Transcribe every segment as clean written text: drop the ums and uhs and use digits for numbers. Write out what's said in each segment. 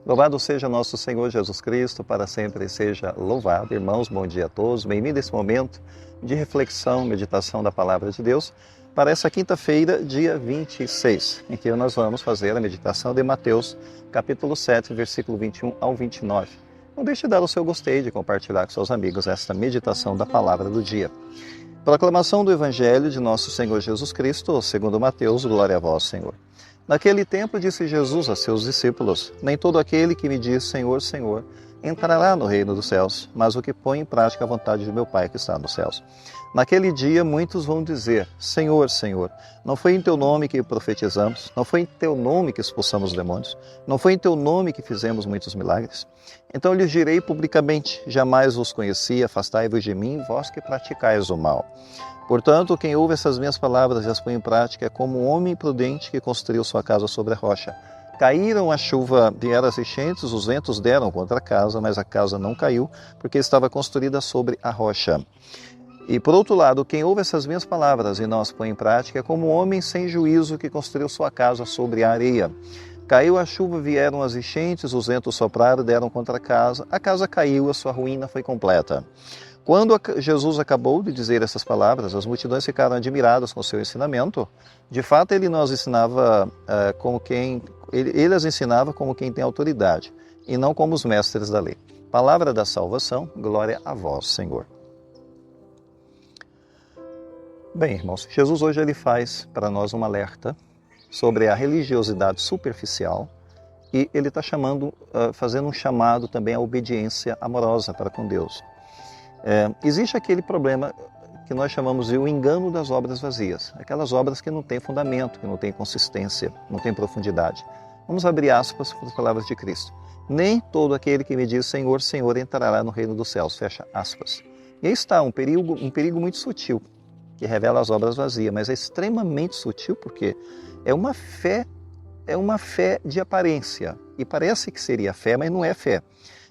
Louvado seja nosso Senhor Jesus Cristo, para sempre seja louvado. Irmãos, bom dia a todos. Bem-vindo a esse momento de reflexão, meditação da Palavra de Deus, para essa quinta-feira, dia 26, em que nós vamos fazer a meditação de Mateus, capítulo 7, versículo 21 ao 29. Não deixe de dar o seu gostei, de compartilhar com seus amigos esta meditação da Palavra do dia. Proclamação do Evangelho de nosso Senhor Jesus Cristo, segundo Mateus, glória a vós, Senhor. Naquele tempo disse Jesus a seus discípulos: nem todo aquele que me diz Senhor, Senhor, entrará no reino dos céus, mas o que põe em prática a vontade de meu Pai que está nos céus. Naquele dia muitos vão dizer: Senhor, Senhor, não foi em teu nome que profetizamos? Não foi em teu nome que expulsamos os demônios? Não foi em teu nome que fizemos muitos milagres? Então lhes direi publicamente: jamais vos conheci, afastai-vos de mim, vós que praticais o mal. Portanto, quem ouve essas minhas palavras e as põe em prática é como um homem prudente que construiu sua casa sobre a rocha. Caíram a chuva, vieram as enchentes, os ventos deram contra a casa, mas a casa não caiu, porque estava construída sobre a rocha. E por outro lado, quem ouve essas minhas palavras e não as põe em prática é como um homem sem juízo que construiu sua casa sobre a areia. Caiu a chuva, vieram as enchentes, os ventos sopraram, deram contra a casa caiu, a sua ruína foi completa. Quando Jesus acabou de dizer essas palavras, as multidões ficaram admiradas com o seu ensinamento. De fato, ele as ensinava como quem tem autoridade, e não como os mestres da lei. Palavra da salvação, glória a vós, Senhor. Bem, irmãos, Jesus hoje ele faz para nós um alerta sobre a religiosidade superficial e ele está fazendo um chamado também à obediência amorosa para com Deus. Existe aquele problema que nós chamamos de o engano das obras vazias, aquelas obras que não têm fundamento, que não têm consistência, não têm profundidade. Vamos abrir aspas para as palavras de Cristo. Nem todo aquele que me diz Senhor, Senhor entrará no reino dos céus, fecha aspas. E aí está um perigo muito sutil, que revela as obras vazias, mas é extremamente sutil porque é uma fé de aparência, e parece que seria fé, mas não é fé.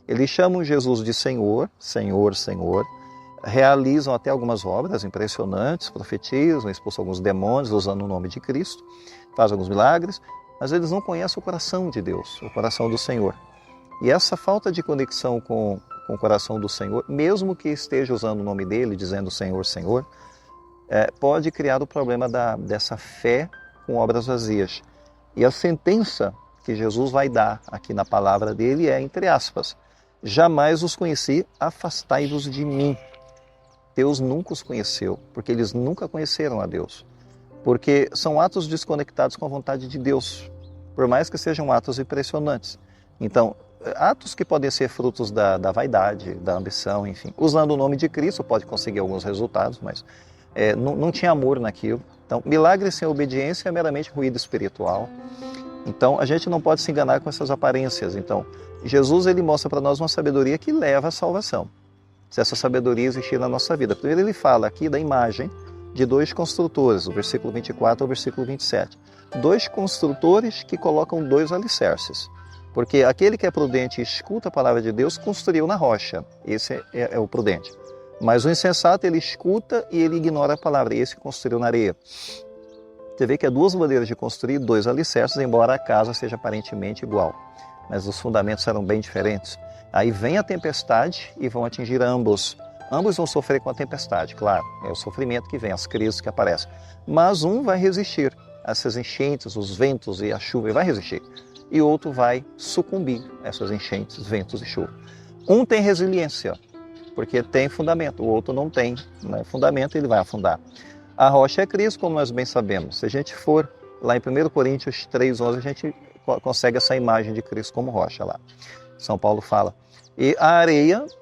Eles chamam Jesus de Senhor, Senhor, Senhor, realizam até algumas obras impressionantes, profetizam, expulsam alguns demônios usando o nome de Cristo, fazem alguns milagres, mas eles não conhecem o coração de Deus, o coração do Senhor. E essa falta de conexão com o coração do Senhor, mesmo que esteja usando o nome dele, dizendo Senhor, Senhor, pode criar o problema dessa fé com obras vazias. E a sentença que Jesus vai dar aqui na palavra dele é, entre aspas, jamais os conheci, afastai-vos de mim. Deus nunca os conheceu, porque eles nunca conheceram a Deus. Porque são atos desconectados com a vontade de Deus, por mais que sejam atos impressionantes. Então, atos que podem ser frutos da vaidade, da ambição, enfim. Usando o nome de Cristo pode conseguir alguns resultados, mas não tinha amor naquilo. Então, milagre sem obediência é meramente ruído espiritual. Então, a gente não pode se enganar com essas aparências. Então, Jesus ele mostra para nós uma sabedoria que leva à salvação, se essa sabedoria existir na nossa vida. Primeiro ele fala aqui da imagem de dois construtores, do versículo 24 ao versículo 27. Dois construtores que colocam dois alicerces. Porque aquele que é prudente e escuta a palavra de Deus construiu na rocha. Esse é o prudente. Mas o insensato ele escuta e ele ignora a palavra. Esse construiu na areia. Você vê que há duas maneiras de construir dois alicerces, embora a casa seja aparentemente igual. Mas os fundamentos eram bem diferentes. Aí vem a tempestade e vão atingir ambos. Ambos vão sofrer com a tempestade, claro. É o sofrimento que vem, as crises que aparecem. Mas um vai resistir. Essas enchentes, os ventos e a chuva, ele vai resistir. E o outro vai sucumbir a essas enchentes, ventos e chuva. Um tem resiliência, porque tem fundamento. O outro não tem fundamento, ele vai afundar. A rocha é Cristo, como nós bem sabemos. Se a gente for lá em 1 Coríntios 3:11, a gente consegue essa imagem de Cristo como rocha lá. São Paulo fala. E a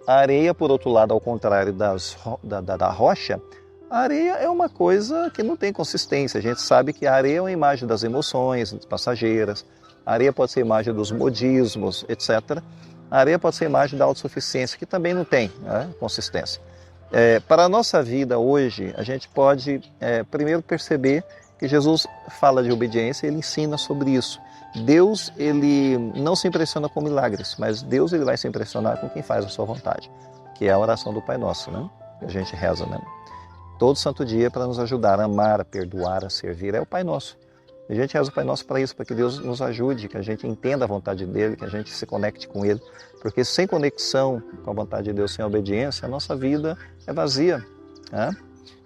areia, por outro lado, ao contrário da rocha, a areia é uma coisa que não tem consistência. A gente sabe que a areia é uma imagem das emoções passageiras, a areia pode ser imagem dos modismos, etc. A areia pode ser imagem da autossuficiência, que também não tem consistência. Para a nossa vida hoje, a gente pode primeiro perceber que Jesus fala de obediência e ele ensina sobre isso. Deus ele não se impressiona com milagres, mas Deus ele vai se impressionar com quem faz a sua vontade, que é a oração do Pai Nosso, né? Que a gente reza, né? Todo santo dia para nos ajudar a amar, a perdoar, a servir, é o Pai Nosso. A gente reza o Pai Nosso para isso, para que Deus nos ajude, que a gente entenda a vontade dEle, que a gente se conecte com Ele. Porque sem conexão com a vontade de Deus, sem obediência, a nossa vida é vazia, né?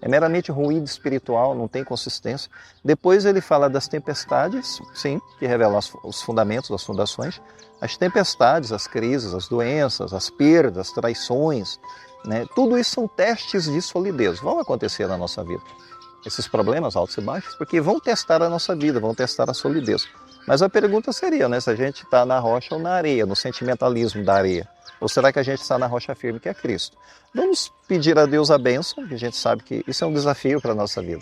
É meramente ruído espiritual, não tem consistência. Depois ele fala das tempestades, sim, que revelam os fundamentos, as fundações. As tempestades, as crises, as doenças, as perdas, as traições, né? Tudo isso são testes de solidez, vão acontecer na nossa vida. Esses problemas altos e baixos, porque vão testar a nossa vida, vão testar a solidez. Mas a pergunta seria, né, se a gente está na rocha ou na areia, no sentimentalismo da areia. Ou será que a gente está na rocha firme, que é Cristo? Vamos pedir a Deus a bênção, que a gente sabe que isso é um desafio para a nossa vida.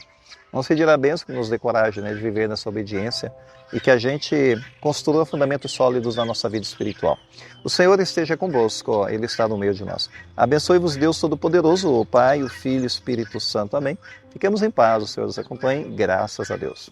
Vamos pedir a bênção que nos dê coragem, né, de viver nessa obediência e que a gente construa fundamentos sólidos na nossa vida espiritual. O Senhor esteja convosco, Ele está no meio de nós. Abençoe-vos Deus Todo-Poderoso, o Pai, o Filho e o Espírito Santo. Amém. Fiquemos em paz, o Senhor nos acompanhe. Graças a Deus.